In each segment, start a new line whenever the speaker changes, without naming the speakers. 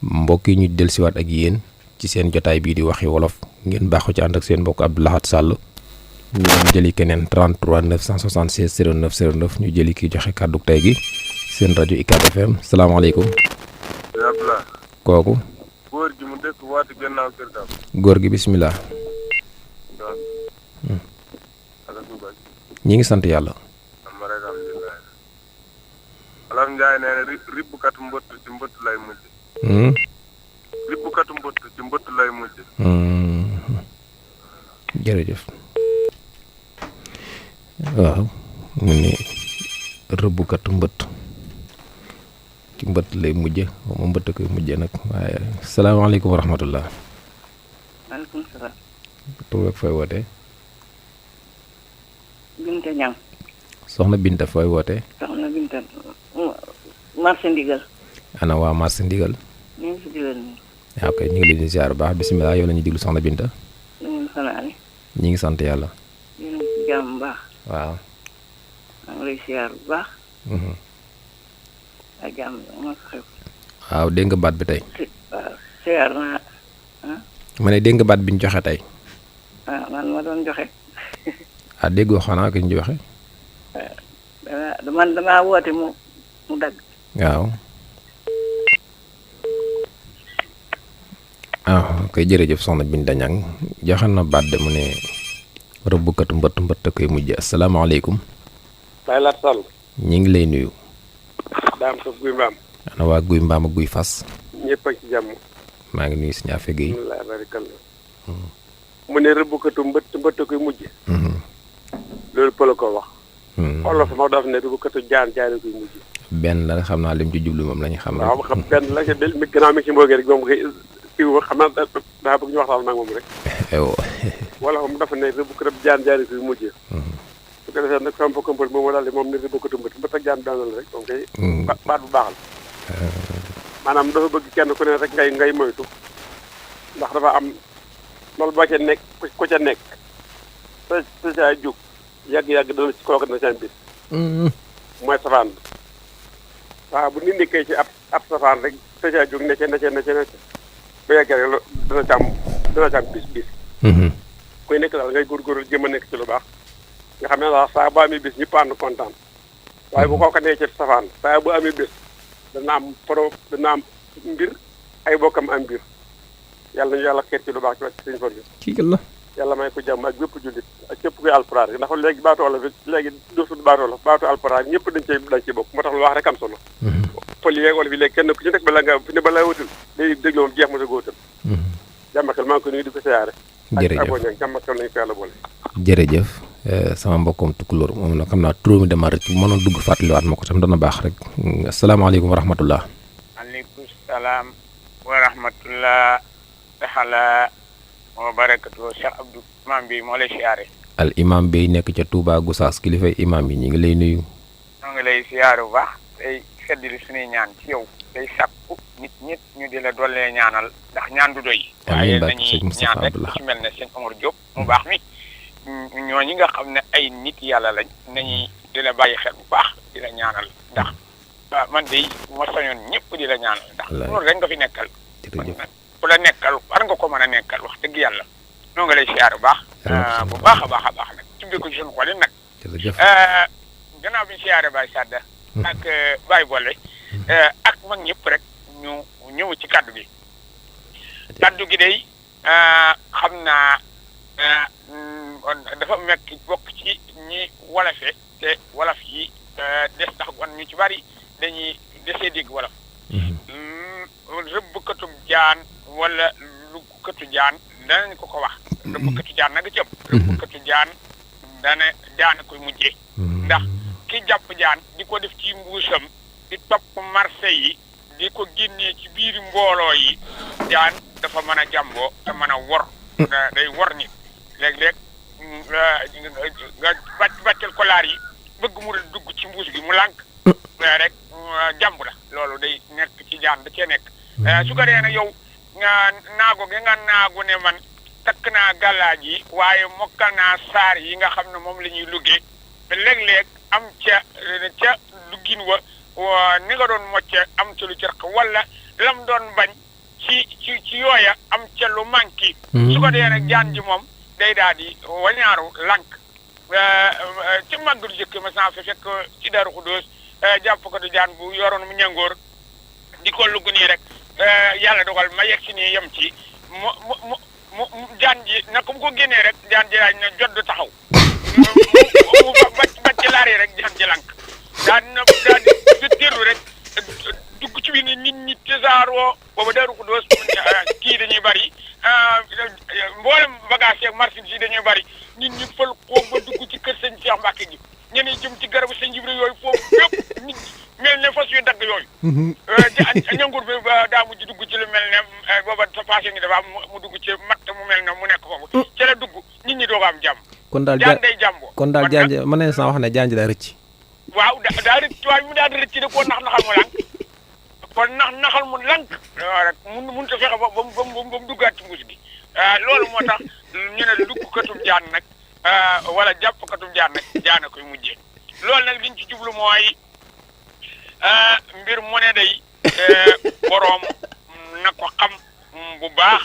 mbokk yi ñu dellusiwaat ak yéen ci seen jotaay bii di waxi wolof ngeen baaxu ci ànd ak seen mbokk Abdou Lahad Sall ñu dem jëli keneen 33 976 09 09 ñu jëli kii joxe kàddu tey gi seen rajo UCAB FM salaamaaleykum.
Abdoulaye.
kooku.
góor gi mu dëkk waati gannaaw kër Dame.
góor gi bisimilah. ñi ngi sant yàlla.
alhamdulilah. Alam Ndiaye nee na ribbukatu mbëtt ci mbëtt lay mujj. ribbukatu mbëtt ci mbëtt lay mujj.
jërëjëf. waaw mu ne rëbbukatu mbëtt ci mbëtt lay mujje moom mbëtt koy mujje nag waaye salaamaaleykum wa rahmatullah.
maaleykum salaam.
tur beeg fooy wootee.
Binta Ñang.
soxna Binta fooy wootee.
soxna Binta marché ndigal.
ana waa marché ndigal.
ñu ngi si digal nii.
waaw kay ñu ngi leen di ziar bu baax bisimilah yow la ñuy diglu soxna Binta.
ñu ngi fanaane.
ñi ngi sant yàlla.
ñu ngi si jàmm bu baax.
waaw.
maa ngi lay ziar bu baax. ak jàmm ma ko xew.
waaw dégg nga baat bi tey.
waaw ziar naa.
ma ne dégg nga baat bi ñu joxe tey.
man ma doon joxe.
déggoo xanaa ki ñu joxe.
damaa woote mu dagg.
waaw. koy jërëjëf soxna Binta Ñang joxe na baat de mu ne rëbbukatu mbëtt koy mujj asalaamaaleykum.
Baye Lat Sall.
ñi ngi lay nuyu.
Daam sa guy mbaam.
ana waa guy mbaam ak guy fas.
ñëpp ak ci jàmm.
maa ngi nuyu si ñaafe gi.
alhamdulilah barakallah. mu ne rëbbukatu mbëtt koy mujj. loolu pël ko wax. olof moo daf ne rëbbukatu jaan jaare koy mujj.
benn la xam naa lim ci jublu moom la ñu xam.
waaw xam benn la mi gannaaw mi ci mboogee rek moom kii xam naa daa bëgg ñu waxtaan nag moom rek. wala moom dafa ne rëbbukatu jaan jaare koy mujj. su ko defee nag sama mbokku moom daal di moom ne rëbbukatu mbëtt ak jaan daanal rek moom kay. baat bu baax la. maanaam dafa bëgg kenn ku ne rek ngay moytu ndax dafa am loolu boo ca nekk ku ca nekk sa saa jóg yàgg-yàgg dana ci kooku dana seen bis. mooy safaan bi waaw bu nit nekkee ci ab safaan rek sa saa jóg necce ba yàgg rek dana ci am bis. kuy nekk daal ngay góorgóorlu jéem a nekk ci lu baax nga xam ne daal saa bu amee bis ñëpp ànd kontaan waaye bu kooku nee ci safaan saa bu amee bis dana am mbir ay bokkam am mbir yàlla nañu yàlla xeet ci lu baax ci wàcc suñu for bi
kii la
yàlla may ko jàmm ak bépp jullit ak képp kuy alpulaar ndax léegi baatu wolof léegi dootul baatu alpulaar ñëpp dañ ci bokk moo tax lu wax rek am solo pël yeeg wala fi léegi kenn ku ci nekk balaa wutul day déglu moom jeex ma sa góotal jàmmakal maa ngi ko nuyu di ko siyaare
jërëjëf
ak aboñag jàmmakal nañu ko yàlla boole
jërëjëf sama mbokkoom tukulóor moom nag xam naa turóo mi dama rek mënoon dugg fàttaliwaat ma ko tam dana baax rek asalaamaaleykum wa rahmatullah.
aleykum salaam wa rahmatullah taala wa barakatu Cheikh Abdou imam bi moo lay siyaare.
al imam bi nekk ca Touba Gossas kilifay imam yi ñu ngi lay nuyu.
ñoo ngi lay siyaare bu baax tey feddali suñuy ñaan ci yow tey sàkku nit ñu di la dollee ñaanal ndax ñaan du doy. waaye dañuy ñaan rek ci mel ne sëñ Omar Diop mu baax mi ñooñi nga xam ne ay nit yàlla lañ nañuy di la bàyyi xel bu baax di la ñaanal ndax man de ma soñoon ñëpp di la ñaanal ndax loolu rek nga fi nekkal. ku la nekkal war nga ko mën a nekkal wax dëgg yàlla noo nga lay siyaare bu baax. bu baax a baax nag tuddee ko ci suñu xol yi nag. gannaaw bi ñu siyaare Baye Sadda. ak Baye Bolle. ak mag ñëpp rek ñu ñëw ci kaddu gi. kaddu gi day xam naa dafa mekk bokk ci ñi wolofe te wolof yi des ndax wan ñu ci bari dañuy desee dégg wolof. rëbbkatu jaan wala luggkatu jaan danañ ko wax. rëbbkatu jaan nag ci ëpp. rëbbkatu jaan jaan koy mujjee. ndax ki jàpp jaan di ko def ci mbuusam di topp marché yi di ko génnee ci biir mbooloo yi jaan dafa mën a jàmboo te mën a wor. day wor nit léeg-léeg nga bàccal ko laar yi bëgg mu dugg ci mbuus gi mu lànk rek jàmb la loolu day nekk ci jaan da cee nekk. su ko dee nag yow naago gi nga naagu ne man takk naa gàllaaj yi waaye mokkal naa saar yi nga xam ne moom la ñuy luggee léeg-léeg am ca luggin wa ni nga doon mocce am ca lu ci raq wala lam doon bañ ci yooya am ca lu manqué. su ko dee nag jaan ji moom day daal di wañaaru lank ci màggalu jëkk ma saa fi fekk ci Daaru Xudoos jàpp ko du jaan bu yoroon mu ñangoor di ko lugg nii rek yàlla dogal ma yegg si nii yem ci mu jaan ji naka mu ko génnee rek jaan ji laaj na jot du taxaw mu ba ci laar yi rek jaan ji lank daal di tëru rek dugg ci biir nit ñi tesaaroo booba Daaru Xudoos kii dañuy bari mboolem bagage yeeg marchandise yi dañuy bari nit ñi fël ko ba dugg ci kër sëñ Cheikh Mbacke gi ñeneen jëm ci garabu sëñ Jibril yooyu foofu yëpp nit mel ne fas yu dagg yooyu ñangur bi daa mujj dugg ci lu mel ne booba sa passé ngi dafa mu dugg ci matt mu mel ne mu nekk foofu ci la dugg nit ñi doog a am jàmm
kon daal
jaan day jàmboo
kon daal jaan mën nañu sax wax ne jaan ji daa rëcc
waaw daa rëcc waaye mu daal di rëcc de koo naxal mu lànk kon naxal mu lànk rek mun ta fexe ba mu duggaat ci mbuus gi loolu moo tax ñu ne dugg katum jaan nag wala jàpp katum jaan nag jaana koy mujjee loolu nag liñ ci jublu mooy mbir mu ne day boroom na ko xam bu baax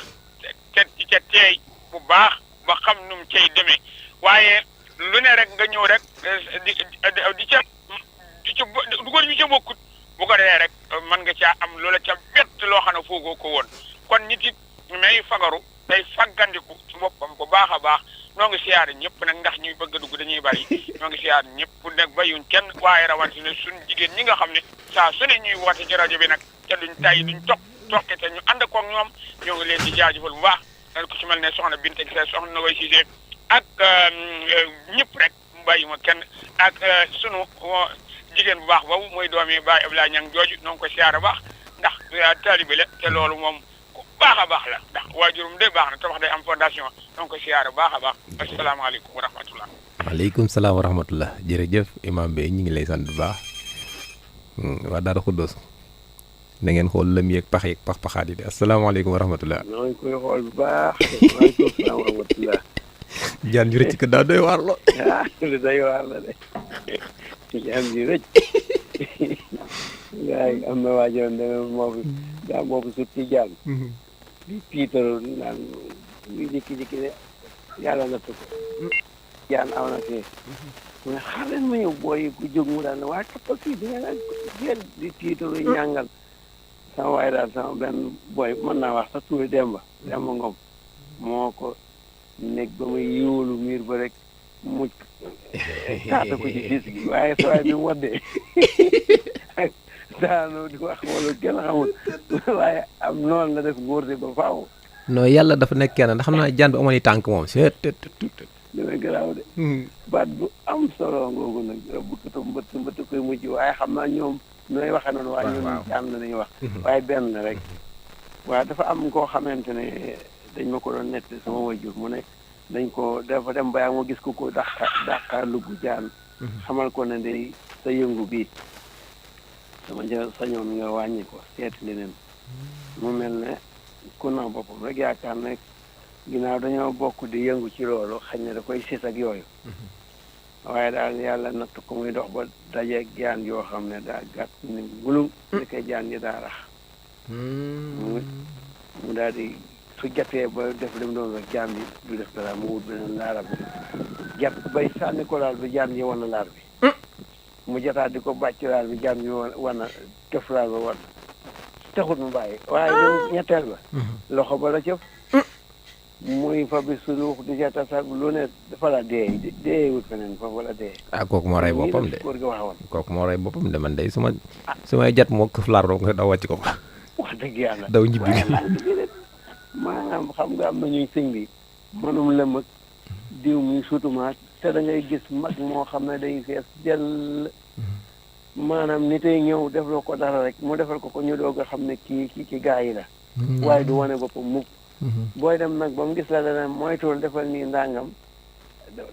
te teey bu baax ba xam nu mu cay demee waaye lu ne rek nga ñëw rek di ca dugal ñu ca bokkut bu ko defee rek mën nga caa am loola ca bett loo xam ne foogoo ko woon kon nit it may fagaru day faggandiku ci boppam bu baax a baax noo ngi siyaare ñëpp nag ndax ñuy bëgg a dugg dañuy bari noo ngi siyaare ñëpp nag bayuñ kenn waaye rawatina suñ jigéen ñi nga xam ne saa su ne ñuy woote ci rajo bi nag te duñ tay duñ toqe te ñu ànd koog ñoom ñoo ngi leen di jaajëfal bu baax dañ ko ci mel ne soxna Binta Gisee soxna Nogoy Cissé ak ñëpp rek bàyyuma kenn ak sunu jigéen bu baax boobu mooy doomi Baye Abdoulaye Niang jooju noo ngi ko siyaare baax ndax taalibe la te loolu moom ku baax a baax la ndax waajurum de baax na tabax day am fondation noo ngi ko siyaare baax a baax asalaamaaleykum wa rahmatullah
waaleykum salaam wa rahmatullah jërëjëf imam bi ñu ngi lay sant bu baax waa Daaru Xudoos na ngeen xool lëm yeeg pax yeeg pax-paxaat yi de asalaamaaleykum wa rahmatullah
ñoo ngi koy xool bu baax waaleykum salaam wa rahmatullah
jaan ju rëcc ko daa doy waar lo
lu doy waar la de jaan ji rëcc waaye am na waajoon de moo fi sut ci jaan di tiitaru naan muy jikki-jikki de yàlla natt ko jaan aw na fii mu ne xaar leen ma ñëw booy ku jóg mu daal ne waaye toppal fii di nga jël di tiitaru ñàngal sama waaye daal sama benn booy mën naa wax sax tuuri Demba Ngom moo ko nekk ba muy yiwulu miir ba rek mucc taata ko ci gis gi waaye sawaay bi mu waddee daanu di wax wala kenn xamul waaye am noonu la def góor de ba faaw
non yàlla dafa nekk kenn ndax xam naa jaan bi amoon i tànk moom
dana garaaw de baat bu am solo ngoogu nag bukkatu mbëtt koy mujj waaye xam naa ñoom nooy waxe noonu waaye ñoom jaan la nañu wax waaye benn rek waaye dafa am koo xamante ne dañ ma ko doon nett sama wajur mu ne dañ ko dafa dem ba ma gis ko dàqa lugg jaan xamal ko ne day sa yëngu bii sama sañoon nga wàññi ko seeti leneen mu mel ne ku na boppam rek yaakaar ne ginnaaw dañoo bokk di yëngu ci loolu xañ ne da koy sis ak yooyu waaye daal yàlla natt ko muy dox ba dajeeg jaan yoo xam ne daa gàtt ni gulum li koy jaan yi daa rax mu daal di su jatee ba def li mu doon rek jaan bi du def dara mu wut beneen laara bi jat bay sànni ko laal bi jaan yi wan na laar bi mu jataat di ko bàcc laal bi jaan bi wan na këf laal ba wan taxut mu bàyyi waaye ñoom ñetteel ba loxo ba la cëf muy fa bi sulux di jata sax lu ne dafa la dee wut feneen foofu la dee
kooku moo rey boppam de
góor gi waxoon
kooku moo rey boppam de man day sumay jat moo këf laar nga daw wàcc ko fa
wax dëgg yàlla
daw ñibbi
maanaam xam nga am na ñuy sëñ bi mënum lëm ak diw muy sutumaat te da ngay gis mag moo xam ne day fees dell maanaam nit ay ñëw defloo ko dara rek mu defal ko ñu doog a xam ne kii gaa yi la waaye du wane boppam mukk booy dem nag ba mu gis la dana moytuwul defal nii ndàngam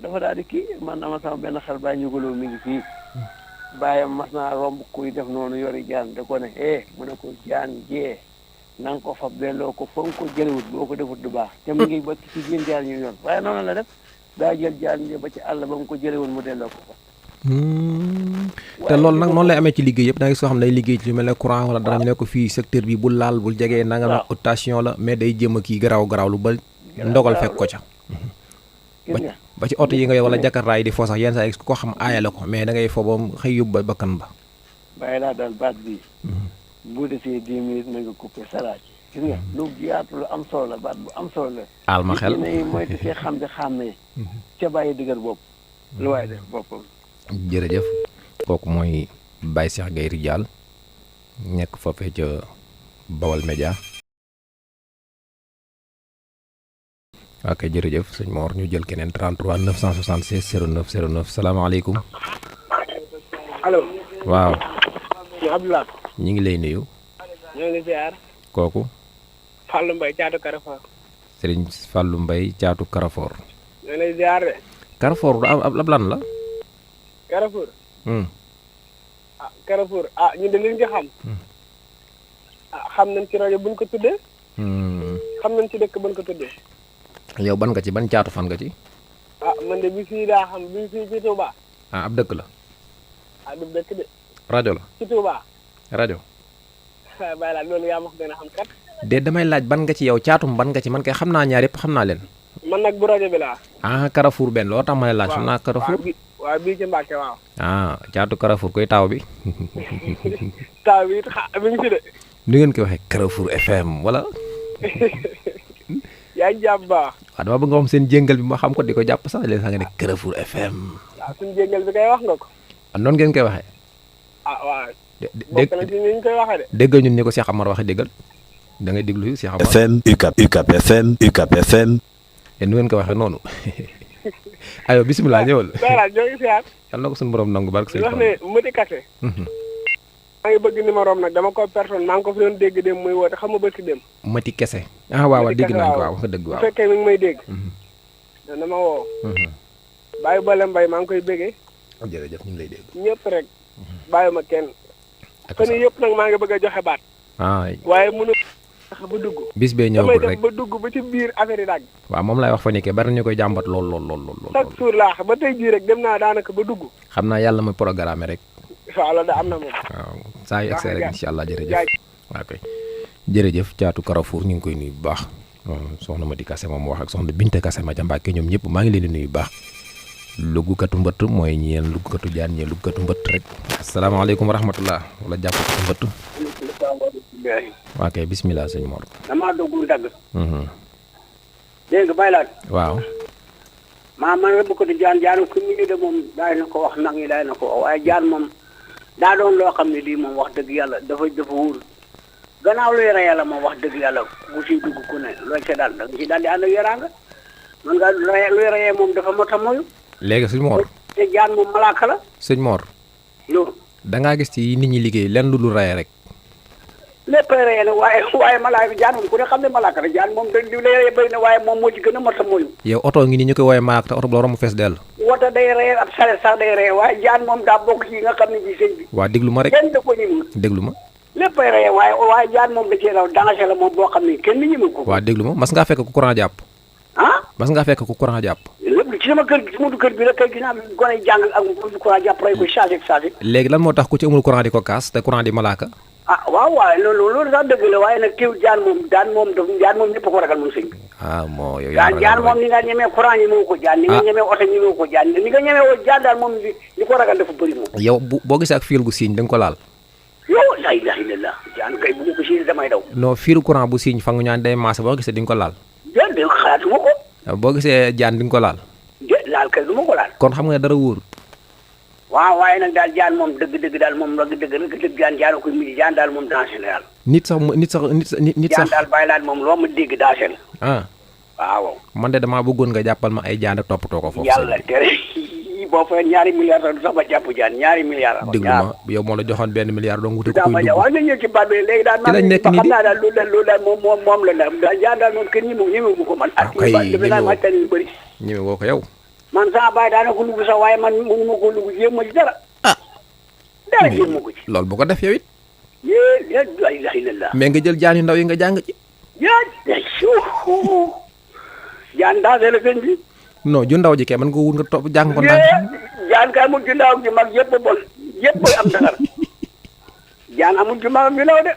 dafa daal di kii man ama sama benn xel bàyyi ñugaloo mi ngi fii bàyyam mas naa romb kuy def noonu yori jaan da ko ne mu ne ko jaan jee na nga ko fab delloo ko fa nga ko jëlewut boo ko defut du baax te mu ngi ba ci jën jaar ñu yoon waaye noonu la def daa jël jaan ba ci àll ba mu ko jëlewut mu delloo ko fa
te loolu nag noonu lay amee ci liggéey yëpp da ngay soo xam ne day liggéey ci lu mel ne courant wala dara ñu ne ko fii secteur bi bul laal bul jegee nanga na station la mais day jëm a kii garaaw lu ba ndogal fekk ko ca ba ci oto yi nga wala jakartaay di foo sax yenn saa yi ko xam aaya la ko mais da ngay foo ba xëy yóbbu bakkan ba
bàyyi laa daal baat bi bu desee 10 minutes na nga coupé salaat gis nga lu yaatu lu am solo la baat bu am solo la
aal ma xel
mooy te see xam di xàmmee ca bàyyi dëgër bopp lu waaye def boppam
jërëjëf kooku mooy Baye Cheikh Gueye Ridial nekk foofee ca Bawal Média ok jërëjëf sëñ Mor ñu jël keneen 33 976 09 09 salaamaaleykum
allo
waaw
ñu Abdoulaye
ñi ngi lay nuyu
ñoo ngi ziar
kooku
Fallou Mbaye caatu Carrefour
Serigne Fallou Mbaye caatu Carrefour
ñoo ngi lay ziar de
Carrefour ab lan la
Carrefour Carrefour ñun de liñ ci xam xam nañ ci rajo buñ ko tuddee xam nañ ci dëkk buñ ko tuddee
yow ban nga ci ban caatu fan nga ci
man de bi fii daa xam bi fii ci Touba
ab dëkk la
du dëkk de
rajo la
ci Touba
rajo
bàyyi laa loolu yaa ma ko gën a xam kat
de damay laaj ban nga ci yow caatum ban nga ci man kay xam naa ñaar yëpp xam naa leen
man nag bu rajo bi laa
Carrefour benn loo tax ma lay laaj xam naa Carrefour
waaw bii ci Mbàkke waaw
caatu Carrefour koy taaw bi
taaw bi it mi ngi ci de
nu ngeen koy waxee Carrefour FM wala
yaa ngi jàpp baax
waaw dama bëgg nga xam seen jéngal bi ma xam ko di ko jàpp sax leen sax nga ne Carrefour FM
waaw suñu jéngal bi kay wax nga ko
noonu ngeen koy waxee
waaw bokk na ci ni ñu koy waxee de
déggal ñun ni ko Cheikh Amar waxee déggal da ngay déglu Cheikh Amar
FM UCAB FM
nu ngeen ko waxee noonu ayo bisimilah ñëwal
voilà ñoo ngi siyaar
yal na ko suñu borom nangu barke sëñ
wax ne Mati Kassé maa ngi bëgg numéro am nag dama ko personne maa ngi ko fi doon dégg dem muy woote xam nga bëgg dem
Mati Kassé waaw dégg naa ko waaw nga dëgg waaw
bu fekkee mi ngi may dégg dama woo bàyyi bale mbay maa ngi koy béggee
jërëjëf ñu ngi lay dégg
ñëpp rek bàyyi ma kenn fan yii yëpp nag maa ngi bëgg a joxe baat waaye mënu tax ba dugg
bis bee ñëwagul rek
ba dugg ba ci biir affaire yi dagg
waaw moom laay wax fa nekkee bari ñu koy jàmbat lool
chaque jour laa ba tey jii rek dem naa daanaka ba dugg
xam naa yàlla mooy programme rek
waaw loolu da am na moom
waaw saa yu egsi rek incha allah jërëjëf waaw kay jërëjëf caatu Carrefour ñu ngi koy nuyu bu baax soxna Mati Kassé moom wax ak soxna Binte Kassé ma ca Mbàkke ñoom ñëpp maa ngi leen di nuyu bu baax luggukatu mbëtt mooy ñeen luggukatu jaan ñeen luggukatu mbëtt rek asalaamaaleykum wa rahmatullah wala jàppkatu mbëtt waa kay bismillah sëñ Mor
damaa doggu dagg dégg nga bàyyi laat
waaw
man la bu ko di jaan ko mi de moom daay na ko wax nag ñi daay na ko wax waaye jaan moom daa doon loo xam ne lii moom wax dëgg yàlla dafa wóor gannaaw luy rey yàlla moom wax dëgg yàlla bu siy dugg ku ne looy ca daal da nga si daal di ànd ak yaraanga man nga luy reyee moom dafa mot a moyu
léegi sëñ Mor
te jaan moom malaaka la
sëñ Mor
loolu
da ngaa gis ci nit ñi liggéey lenn lu reye rek
lépp reyee nag waaye malaaka jaan moom ku ne xam ne malaaka la jaan moom da li lay reyee bëri na waaye moom moo ci gën a mot a moyu
yow oto ngi ni ñu koy woowee malaaka te oto bu la romb fees dell
wota day reyee ab saret sax day reyee waaye jaan moom daa bokk ci nga xam ne ji sëñ bi
waa déglu ma rek
kenn da ko ñëmul
déglu ma
lépp ay reyee waaye jaan moom da cee raw danger la moom boo xam ne kenn ñëmul ko
waa déglu ma mas ngaa fekk ku courant jàpp mas ngaa fekk ku courant jàpp
lépp ci sama kër gi ci mutu kër bi la kër gi naa gone jàng ak courant jàpp rey ko changé
léegi lan moo tax ku ci amul courant di ko kaas te courant di malaaka
waaw waaye loolu sax dëgg la waaye nag teew jaan moom ñëpp ko ragal moom sëñ bi
moo yow
jaan moom ni nga ñemee courant ñi moo ko jaan ni nga ñemee oto ñi moo ko jaan ni nga ñemee woo jaan daal moom li ko ragal dafa bëri moom
yow boo gisee ak fiil gu siiñ da nga ko laal
yow la ilaha illallah jaan kay bu ko siiñ damay daw
non fiiru courant bu siiñ fa nga ñaan day maase boo gisee di nga ko laal
de xalaatuma ko
boo gisee jaan di nga ko laal
laal kay du ma ko laal
kon xam nga dara wóor
waaw waaye nag daal jaan moom dëgg daal moom dëgg jaan koy mujj jaan daal moom danger la daal
nit sax
jaan daal bàyyi laal moom loo ma dégg danger la waaw
man de damaa bëggoon nga jàppal ma ay jaan ak toppatoo ko foofu
yàlla tere boo fa ñaari milliards sax du sax ba jàpp jaan ñaari milliards
déglu ma yow moo la joxoon benn milliard dong wute ko koy dugg
waaw nga ñëw ci baat bi léegi daal
ci lañ nekk nii
xam naa daal loolu daal moom la daal jaan daal moom kenn ñemewu ko man ak defe naa ma tani yu bëri
ñeme woo ko yow
man sama baay daana ko lugg sax waaye man mënu ma ko lugg jéem ma ci dara dara jéem ma ko ci
loolu bu ko def yow it
la ilaha illallah
mais nga jël jaan yu ndaw yi nga jàng ci
jaan dansé la sëñ bi
non ju ndaw ji kay man nga wut nga topp jàng ko ndànk
jaan kay mu ju ndaw ji mag yëpp bon yëpp am dangar jaan amul ju mag yu law de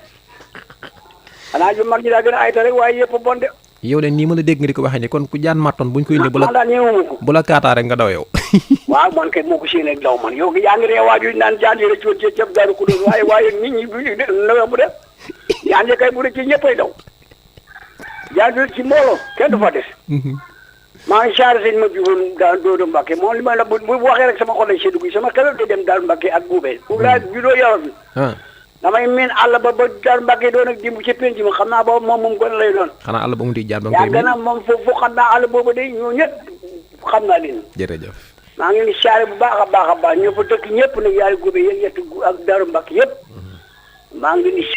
xanaa ju mag ñi daa gën a ayta rek waaye yëpp bon de.
yow de nii ma la dégg nga di ko waxee ni kon ku jaan mattoon buñ koy indi bu la
daal ñëwuma ko.
bu la kaataa rek nga daw yow.
waaw man kay moo ko séenee daw man yow yaa ngi ree waaju naan jaan yi rek ci ceeb daal ko doon waaye nit ñi bu def jaan yi kay bu dee ci ñëppay daw jaan yi ci mbooloo kenn du fa des. maa ngi saare sëñ ma jugoon daal Doodo Mbacke moom li ma la bu waxee rek sama xol lay séddu gi sama xelal day dem daal Mbacke ak buubee foofu laa juddoo yaroo fi damay miin àll ba daal Mbacke doon ak dimb ci penc ma xam naa boobu moom gën lay doon.
xanaa àll ba mu di jaan ba nga
yaa
koy
gën a moom foofu xam naa àll boobu de ñoo ñëpp xam naa leen.
jërëjëf.
maa ngi leen di saare bu baax a baax ñoo fa dëkk ñëpp nag yaay góobe yéen yett ak Daaru Mbacke yëpp maa ngi leen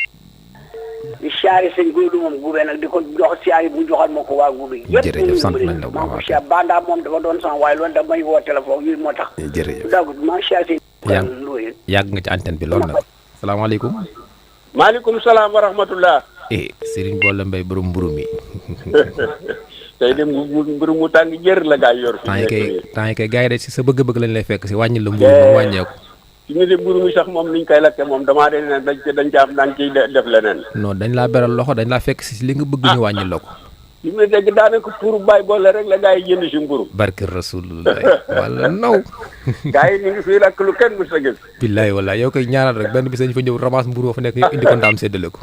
di saare sëñ góodu moom guubee nag di ko jox siyaare bu joxal ma ko waa guube yëpp.
jërëjëf sant nañ la bu baax
maa ngi ko bandaa moom dafa doon sama waaye loolu da may woo téléphone yi moo tax.
jërëjëf
dagg maa ngi saare sëñ
yàgg nga ci antenne bi loolu nag. salaamaaleykum.
maaleykum salaam wa rahmatullah.
Serigne Bolle Mbaye borom mburu mi.
tey de mburu mu tàng jër la gaa yor.
temps yi kay gars yi de si sa bëgg-bëgg lañ lay fekk si wàññil la mburu ba wàññeeku.
ci ñu de mburu mi sax moom niñ koy lakke moom damaa de ne dañ ci am dañ ciy def leneen.
non dañ laa beral loxo dañ laa fekk si li nga bëgg ñu wàññil la ko.
li mu ne dégg daanaka pour Baye Bolle rek la gaa yi jënd si mburu.
barke rasulullah wala naw.
gaa yi ñu ngi fii lakk lu kenn mu sa gis.
billaay wallaay yow koy ñaanal rek benn bis dañu fa ñëw ramas mburu fa nekk indi ko ndaam séddale ko.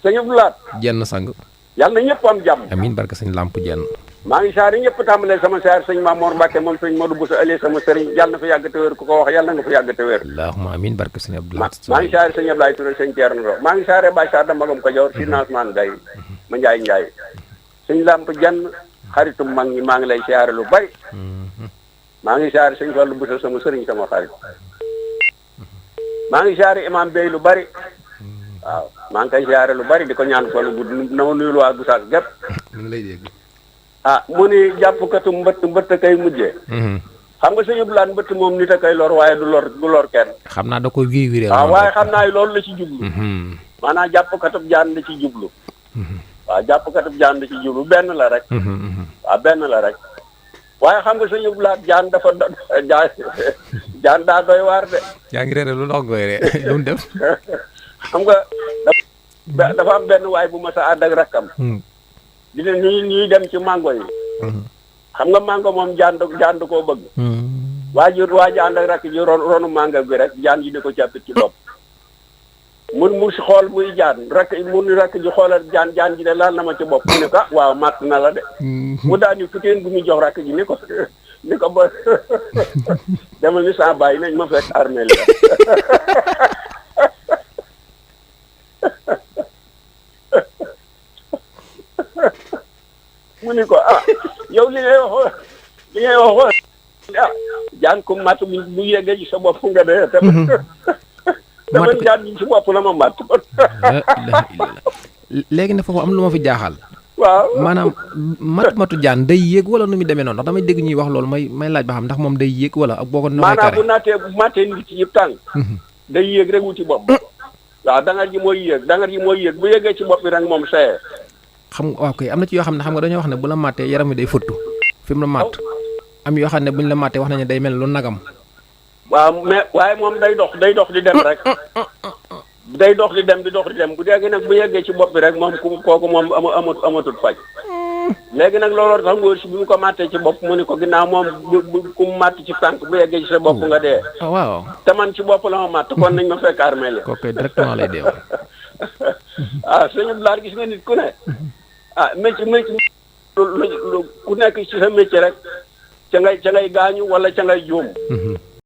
sëñ Abdoulaye.
jenn sang.
yàlla na ñëpp am jàmm.
amiin barke sëñ Lamp jenn.
maa ngi saari ñëpp tàmbalee sama saar sëñ Mamour Mbacke moom sëñ Modou Bousso Aliou sama sëriñ yàlla na fa yàgg te wér ku ko wax yàlla na nga fa yàgg te wér.
allahumma amiin barke sëñ Abdoulaye.
maa ngi saari sëñ Abdoulaye Touré sëñ Thierno Ro maa ngi saaree Baye Sarr Magam Kajoor si Nasman Gaye ma Njaay sëñ Lamp jenn xaritum mag ñi maa ngi lay siyaare lu bari maa ngi siyaare sëñ Fallu Bousso sama sëriñ sama xarit maa ngi siyaare imam Bey lu bari waaw maa ngi koy siyaare lu bari di ko ñaan Fallu gudd na ma nuyul waa Gossas gépp
mu ngi lay dégg.
mu ni jàppkatu mbëtt kay mujjee xam nga sëñ Abdoulaye mbëtt moom nit a koy lor waaye du lor kenn
xam naa da koy wiiri
waaw waaye xam naa loolu la ci jublu maanaam jàppkatub jaan la ci jublu waaw jàppkatub jaan la ci jublu benn la rek waaw benn la rek waaye xam nga sëñ Abdoulaye jaan dafa jaan daa doy waar de
yaa ngi reere lu ndox ngoy ree lu mu def
xam nga dafa am benn waay bu ma sa ànd ak rakkam dina ñuy dem ci mango yi xam nga mango moom jaan du koo bëgg waa ji ànd ak rakk ji ronu mango bi rek jaan ji di ko jàppit ci bopp mu si xool muy jaan rakk ji xoolal jaan ji de laal na ma ci bopp mu ne ko waaw màtt na la de mu daal ni futeen bu muy jox rakk ji ni ko ba demal ni sa bàyyi nañ ma fekk armeel la mu ni ko yow li ngay wax jaan ko matt bu yeggee ci sa bopp nga dee te dama jaan ji ci bopp la ma matt
léegi ne foofu am lu ma fi jaaxal
waaw
maanaam matu jaan day yéeg wala nu muy demee noonu ndax damay dégg ñuy wax loolu may laaj ba xam ndax moom day yéeg wala ak boo ko
maanaam bu mattee nit ci yëpp tàng day yéeg rek wuti bopp waaw dangar ji mooy yéeg bu yeggee ci bopp bi rek moom saye
xam nga waaw kay am na ci yoo xam ne xam nga dañoo wax ne bu la màttee yaram wi day fëttu fi mu la màtt am yoo xam ne buñ la màttee wax nañu day mel lu nagam
waaw mais waaye moom day dox di dem rek day dox di dem bu dee nag bu yeggee ci bopp bi rek moom kooku moom amatul faj léegi nag looloo tax ngóor si bi mu ko màttee ci bopp mu ni ko ginnaaw moom ku mu màtt ci tànk bu yeggee ci sa bopp nga dee
waaw
te man ci bopp la ma màtt kon nañ ma fekk armée la
kooku directement lay deew
sëñ Abdoulaye gis nga nit ku ne métier ku nekk ci sa métier rek ca ngay gaañu wala ca ngay juum